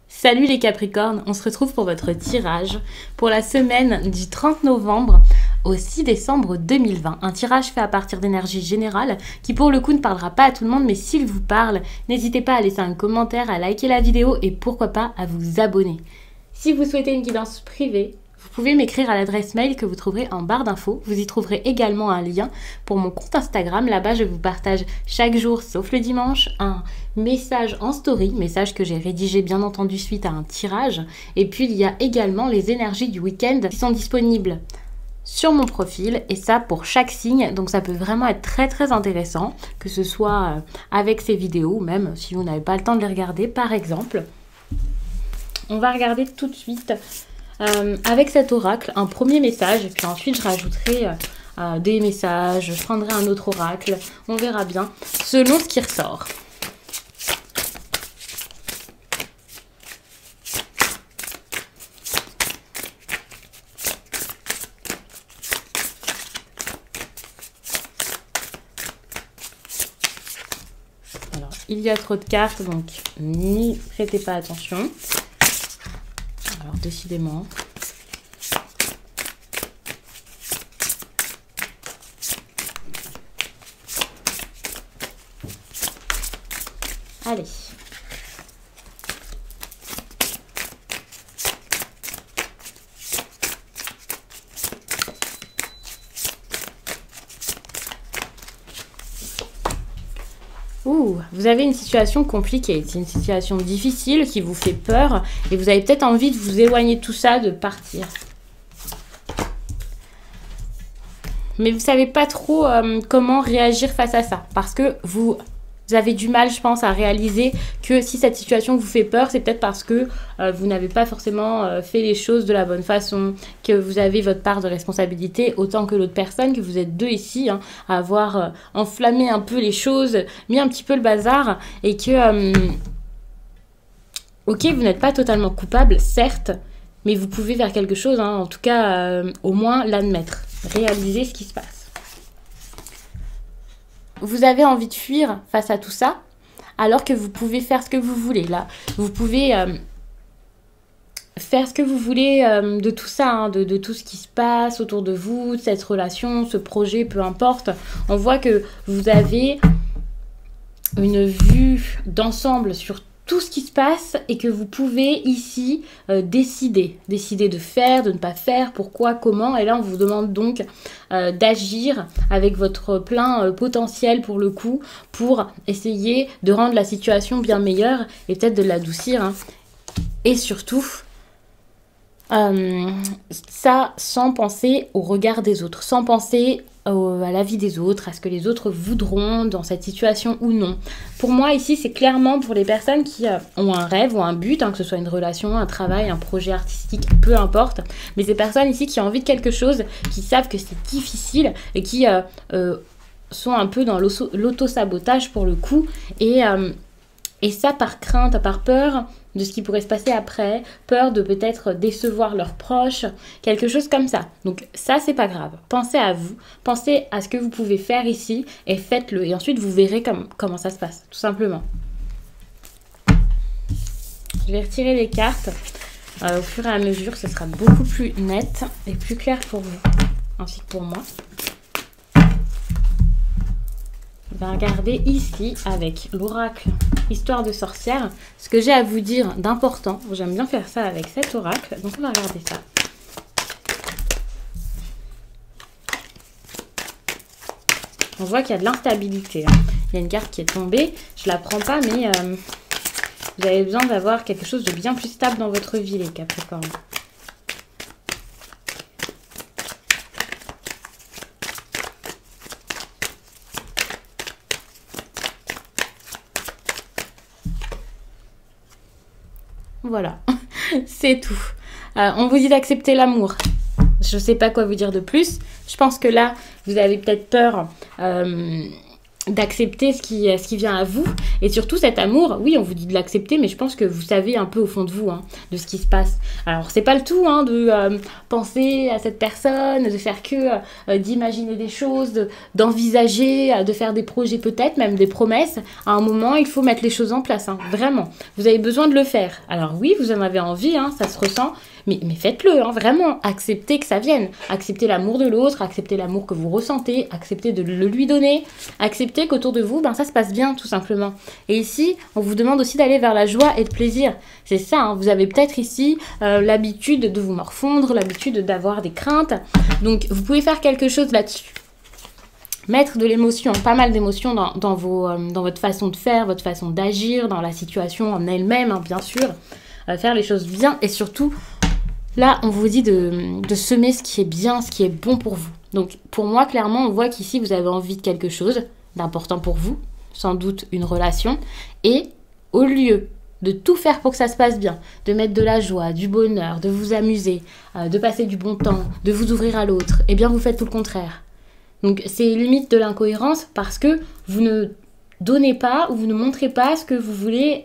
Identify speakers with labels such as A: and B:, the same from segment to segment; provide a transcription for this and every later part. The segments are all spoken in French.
A: Salut les Capricornes, on se retrouve pour votre tirage pour la semaine du 30 novembre au 6 décembre 2020. Un tirage fait à partir d'énergie générale qui pour le coup ne parlera pas à tout le monde, mais s'il vous parle, n'hésitez pas à laisser un commentaire, à liker la vidéo et pourquoi pas à vous abonner. Si vous souhaitez une guidance privée, vous pouvez m'écrire à l'adresse mail que vous trouverez en barre d'infos. Vous y trouverez également un lien pour mon compte Instagram. Là-bas, je vous partage chaque jour, sauf le dimanche, un message en story, message que j'ai rédigé bien entendu suite à un tirage. Et puis, il y a également les énergies du week-end qui sont disponibles sur mon profil et ça pour chaque signe. Donc, ça peut vraiment être très intéressant, que ce soit avec ces vidéos ou même si vous n'avez pas le temps de les regarder, par exemple. On va regarder tout de suite avec cet oracle un premier message et puis ensuite je rajouterai des messages, je prendrai un autre oracle, on verra bien selon ce qui ressort. Alors, il y a trop de cartes donc n'y prêtez pas attention. Alors, décidément. Allez. Ouh, vous avez une situation compliquée, c'est une situation difficile qui vous fait peur et vous avez peut-être envie de vous éloigner de tout ça, de partir. Mais vous ne savez pas trop comment réagir face à ça parce que vous avez du mal, je pense, à réaliser que si cette situation vous fait peur, c'est peut-être parce que vous n'avez pas forcément fait les choses de la bonne façon, que vous avez votre part de responsabilité autant que l'autre personne, que vous êtes deux ici, hein, à avoir enflammé un peu les choses, mis un petit peu le bazar et que, ok, vous n'êtes pas totalement coupable, certes, mais vous pouvez faire quelque chose, hein, en tout cas, au moins l'admettre, réaliser ce qui se passe. Vous avez envie de fuir face à tout ça, alors que vous pouvez faire ce que vous voulez. Là, vous pouvez faire ce que vous voulez de tout ça, hein, de tout ce qui se passe autour de vous, de cette relation, ce projet, peu importe. On voit que vous avez une vue d'ensemble sur tout ce qui se passe et que vous pouvez ici décider de faire, de ne pas faire, pourquoi, comment. Et là, on vous demande donc d'agir avec votre plein potentiel pour le coup, pour essayer de rendre la situation bien meilleure et peut-être de l'adoucir. Hein. Et surtout, ça sans penser au regard des autres, sans penser à la vie des autres, à ce que les autres voudront dans cette situation ou non. Pour moi, ici, c'est clairement pour les personnes qui ont un rêve ou un but, hein, que ce soit une relation, un travail, un projet artistique, peu importe. Mais ces personnes ici qui ont envie de quelque chose, qui savent que c'est difficile et qui sont un peu dans l'auto-sabotage pour le coup. Et ça par crainte, par peur de ce qui pourrait se passer après, peur de peut-être décevoir leurs proches, quelque chose comme ça. Donc ça, c'est pas grave. Pensez à vous, pensez à ce que vous pouvez faire ici et faites-le. Et ensuite, vous verrez comment ça se passe, tout simplement. Je vais retirer les cartes. Au fur et à mesure, ce sera beaucoup plus net et plus clair pour vous, ainsi que pour moi. On va regarder ici avec l'oracle Histoire de sorcière ce que j'ai à vous dire d'important. J'aime bien faire ça avec cet oracle, donc on va regarder ça. On voit qu'il y a de l'instabilité. Hein. Il y a une carte qui est tombée, je la prends pas, mais vous avez besoin d'avoir quelque chose de bien plus stable dans votre vie, les Capricornes. Voilà, c'est tout. On vous dit d'accepter l'amour. Je ne sais pas quoi vous dire de plus. Je pense que là, vous avez peut-être peur d'accepter ce qui vient à vous. Et surtout cet amour, oui, on vous dit de l'accepter, mais je pense que vous savez un peu au fond de vous de ce qui se passe. Alors c'est pas le tout de penser à cette personne, de faire que d'imaginer des choses, d'envisager, de faire des projets, peut-être même des promesses. À un moment, il faut mettre les choses en place, vraiment. Vous avez besoin de le faire. Alors oui, vous en avez envie, ça se ressent, mais faites-le, vraiment. Acceptez que ça vienne. Acceptez l'amour de l'autre, acceptez l'amour que vous ressentez, acceptez de le lui donner, acceptez qu'autour de vous, ça se passe bien, tout simplement. Et ici, on vous demande aussi d'aller vers la joie et le plaisir. C'est ça, vous avez peut-être ici l'habitude de vous morfondre, l'habitude d'avoir des craintes. Donc, vous pouvez faire quelque chose là-dessus. Mettre de l'émotion, pas mal d'émotions dans votre façon de faire, votre façon d'agir, dans la situation en elle-même, bien sûr. Faire les choses bien et surtout, là, on vous dit de semer ce qui est bien, ce qui est bon pour vous. Donc, pour moi, clairement, on voit qu'ici, vous avez envie de quelque chose d'important pour vous, sans doute une relation, et au lieu de tout faire pour que ça se passe bien, de mettre de la joie, du bonheur, de vous amuser, de passer du bon temps, de vous ouvrir à l'autre, eh bien, vous faites tout le contraire. Donc, c'est limite de l'incohérence parce que vous ne donnez pas ou vous ne montrez pas ce que vous voulez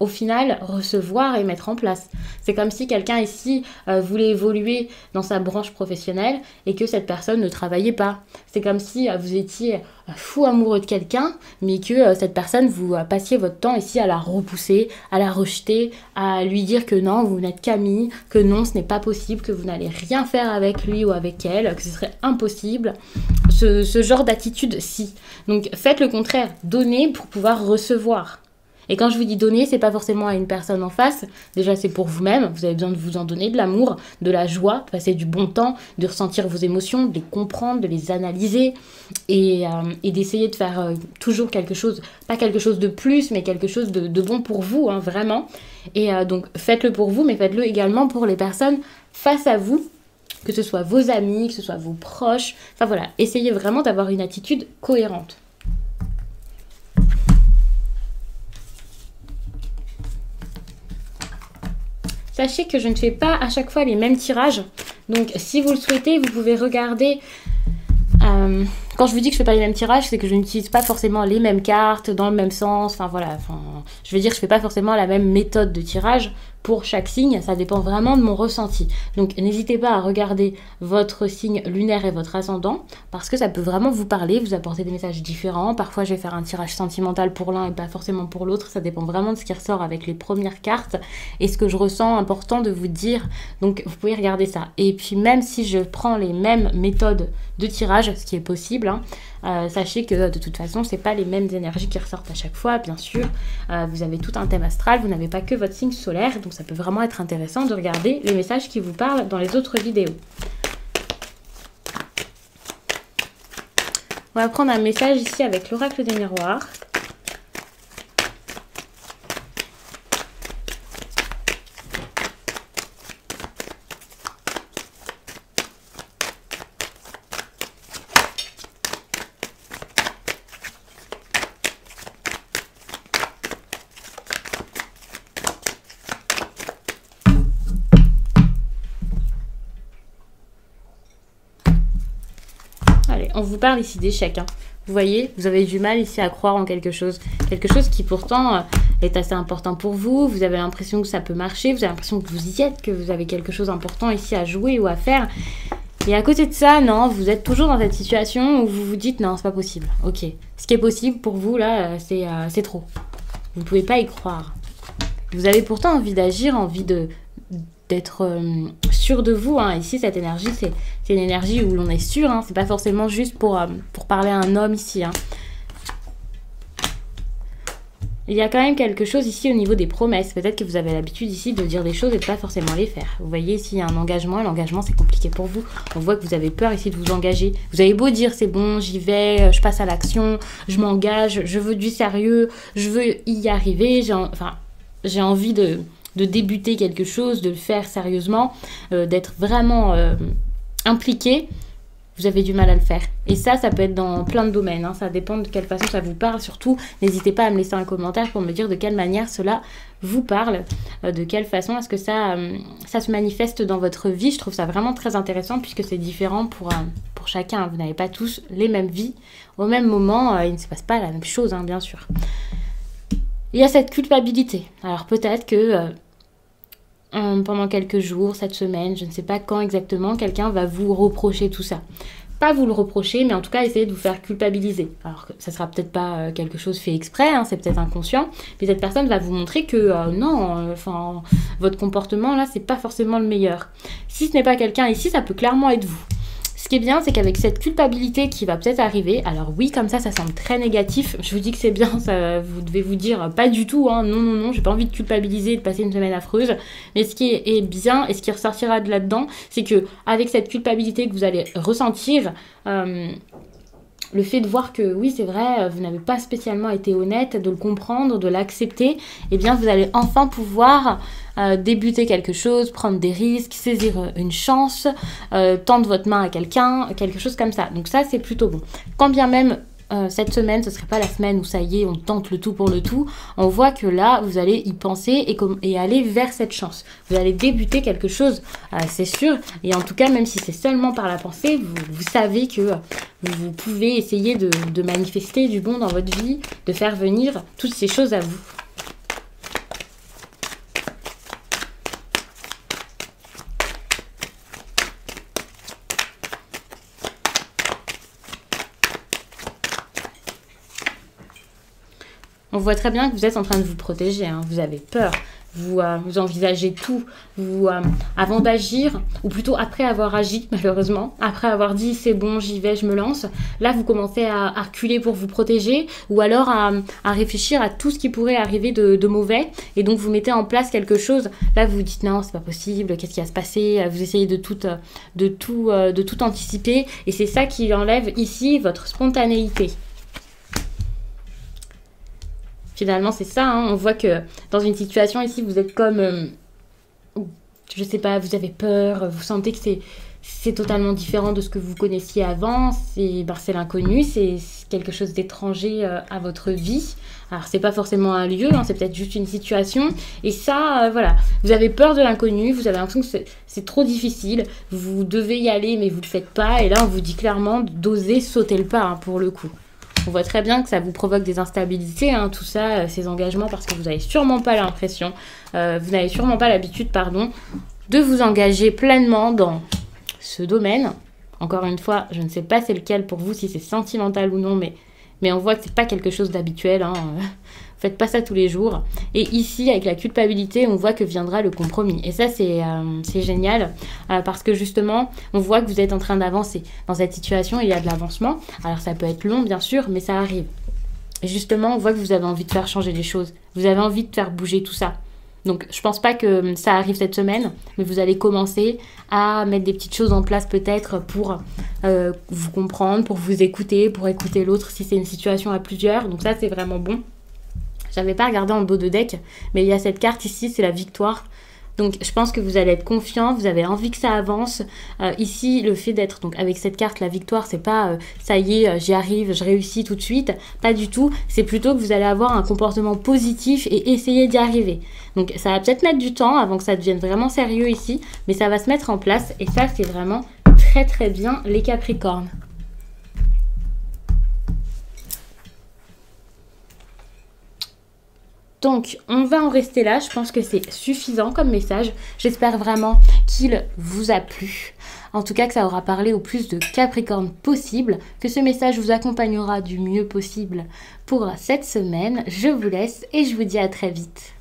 A: au final recevoir et mettre en place. C'est comme si quelqu'un ici voulait évoluer dans sa branche professionnelle et que cette personne ne travaillait pas. C'est comme si vous étiez fou amoureux de quelqu'un, mais que cette personne, vous passiez votre temps ici à la repousser, à la rejeter, à lui dire que non, vous n'êtes qu'amis, que non, ce n'est pas possible, que vous n'allez rien faire avec lui ou avec elle, que ce serait impossible. Ce genre d'attitude-ci. Donc faites le contraire, donnez pour pouvoir recevoir. Et quand je vous dis donner, c'est pas forcément à une personne en face. Déjà, c'est pour vous-même. Vous avez besoin de vous en donner de l'amour, de la joie, de passer du bon temps, de ressentir vos émotions, de les comprendre, de les analyser et d'essayer de faire toujours quelque chose, pas quelque chose de plus, mais quelque chose de bon pour vous, vraiment. Et donc, faites-le pour vous, mais faites-le également pour les personnes face à vous, que ce soit vos amis, que ce soit vos proches. Enfin voilà, essayez vraiment d'avoir une attitude cohérente. Sachez que je ne fais pas à chaque fois les mêmes tirages. Donc, si vous le souhaitez, vous pouvez regarder... quand je vous dis que je ne fais pas les mêmes tirages, c'est que je n'utilise pas forcément les mêmes cartes, dans le même sens. Enfin, voilà. Je veux dire, je ne fais pas forcément la même méthode de tirage pour chaque signe. Ça dépend vraiment de mon ressenti. Donc, n'hésitez pas à regarder votre signe lunaire et votre ascendant, parce que ça peut vraiment vous parler, vous apporter des messages différents. Parfois, je vais faire un tirage sentimental pour l'un et pas forcément pour l'autre. Ça dépend vraiment de ce qui ressort avec les premières cartes et ce que je ressens important de vous dire. Donc, vous pouvez regarder ça. Et puis, même si je prends les mêmes méthodes de tirage, ce qui est possible, sachez que de toute façon, c'est pas les mêmes énergies qui ressortent à chaque fois, bien sûr. Vous avez tout un thème astral, vous n'avez pas que votre signe solaire, donc ça peut vraiment être intéressant de regarder les messages qui vous parlent dans les autres vidéos. On va prendre un message ici avec l'oracle des miroirs. On vous parle ici d'échec. Vous voyez, vous avez du mal ici à croire en quelque chose qui pourtant est assez important pour vous. Vous avez l'impression que ça peut marcher, vous avez l'impression que vous y êtes, que vous avez quelque chose d'important ici à jouer ou à faire. Et à côté de ça, non, vous êtes toujours dans cette situation où vous vous dites non, c'est pas possible. Ok, ce qui est possible pour vous là, c'est trop. Vous ne pouvez pas y croire. Vous avez pourtant envie d'agir, envie d'être sûr de vous. Ici, cette énergie, c'est une énergie où l'on est sûr. C'est pas forcément juste pour parler à un homme ici. Il y a quand même quelque chose ici au niveau des promesses. Peut-être que vous avez l'habitude ici de dire des choses et de pas forcément les faire. Vous voyez, ici, il y a un engagement. Et l'engagement, c'est compliqué pour vous. On voit que vous avez peur ici de vous engager. Vous avez beau dire, c'est bon, j'y vais, je passe à l'action, je m'engage, je veux du sérieux, je veux y arriver. J'ai envie de débuter quelque chose, de le faire sérieusement, d'être vraiment impliqué. vous avez du mal à le faire. Et ça peut être dans plein de domaines, hein. Ça dépend de quelle façon ça vous parle. Surtout, n'hésitez pas à me laisser un commentaire pour me dire de quelle manière cela vous parle, de quelle façon est-ce que ça se manifeste dans votre vie. Je trouve ça vraiment très intéressant puisque c'est différent pour chacun. Vous n'avez pas tous les mêmes vies. Au même moment, il ne se passe pas la même chose, hein, bien sûr. Il y a cette culpabilité. Alors peut-être que pendant quelques jours, cette semaine, je ne sais pas quand exactement, quelqu'un va vous reprocher tout ça. Pas vous le reprocher, mais en tout cas essayer de vous faire culpabiliser. Alors que ça sera peut-être pas quelque chose fait exprès, hein, c'est peut-être inconscient, mais cette personne va vous montrer que votre comportement là, c'est pas forcément le meilleur. Si ce n'est pas quelqu'un ici, ça peut clairement être vous. Ce qui est bien, c'est qu'avec cette culpabilité qui va peut-être arriver, alors oui, comme ça semble très négatif, je vous dis que c'est bien, ça, vous devez vous dire pas du tout, hein, non, j'ai pas envie de culpabiliser et de passer une semaine affreuse, mais ce qui est bien et ce qui ressortira de là-dedans, c'est que avec cette culpabilité que vous allez ressentir, le fait de voir que oui, c'est vrai, vous n'avez pas spécialement été honnête, de le comprendre, de l'accepter, eh bien vous allez enfin pouvoir débuter quelque chose, prendre des risques, saisir une chance, tendre votre main à quelqu'un, quelque chose comme ça. Donc ça, c'est plutôt bon. Quand bien même cette semaine, ce ne serait pas la semaine où ça y est, on tente le tout pour le tout, on voit que là, vous allez y penser et aller vers cette chance. Vous allez débuter quelque chose, c'est sûr, et en tout cas, même si c'est seulement par la pensée, vous savez que vous pouvez essayer de manifester du bon dans votre vie, de faire venir toutes ces choses à vous. On voit très bien que vous êtes en train de vous protéger, hein. Vous avez peur, vous envisagez tout, avant d'agir, ou plutôt après avoir agi, malheureusement, après avoir dit c'est bon, j'y vais, je me lance, là vous commencez à reculer pour vous protéger, ou alors à réfléchir à tout ce qui pourrait arriver de mauvais, et donc vous mettez en place quelque chose, là vous vous dites non, c'est pas possible, qu'est-ce qui va se passer, vous essayez de tout anticiper, et c'est ça qui enlève ici votre spontanéité. Finalement, c'est ça, hein. On voit que dans une situation ici, vous êtes comme, je sais pas, vous avez peur, vous sentez que c'est totalement différent de ce que vous connaissiez avant, c'est l'inconnu, c'est quelque chose d'étranger à votre vie. Alors, c'est pas forcément un lieu, hein, c'est peut-être juste une situation. Et ça, voilà, vous avez peur de l'inconnu, vous avez l'impression que c'est trop difficile, vous devez y aller, mais vous le faites pas. Et là, on vous dit clairement d'oser sauter le pas, hein, pour le coup. On voit très bien que ça vous provoque des instabilités, hein, tout ça, ces engagements, parce que vous n'avez sûrement pas l'impression, vous n'avez sûrement pas l'habitude, de vous engager pleinement dans ce domaine. Encore une fois, je ne sais pas c'est lequel pour vous, si c'est sentimental ou non, mais on voit que c'est pas quelque chose d'habituel, hein. Faites pas ça tous les jours. Et ici, avec la culpabilité, on voit que viendra le compromis. Et ça, c'est génial parce que justement, on voit que vous êtes en train d'avancer. Dans cette situation, il y a de l'avancement. Alors, ça peut être long, bien sûr, mais ça arrive. Et justement, on voit que vous avez envie de faire changer les choses. Vous avez envie de faire bouger tout ça. Donc, je pense pas que ça arrive cette semaine, mais vous allez commencer à mettre des petites choses en place peut-être pour vous comprendre, pour vous écouter, pour écouter l'autre si c'est une situation à plusieurs. Donc ça, c'est vraiment bon. J'avais pas regardé en dos de deck, mais il y a cette carte ici, c'est la victoire. Donc je pense que vous allez être confiant, vous avez envie que ça avance. Ici, le fait d'être donc avec cette carte, la victoire, c'est pas ça y est, j'y arrive, je réussis tout de suite. Pas du tout. C'est plutôt que vous allez avoir un comportement positif et essayer d'y arriver. Donc ça va peut-être mettre du temps avant que ça devienne vraiment sérieux ici, mais ça va se mettre en place et ça, c'est vraiment très très bien les Capricornes. Donc, on va en rester là. Je pense que c'est suffisant comme message. J'espère vraiment qu'il vous a plu. En tout cas, que ça aura parlé au plus de Capricorne possible. Que ce message vous accompagnera du mieux possible pour cette semaine. Je vous laisse et je vous dis à très vite.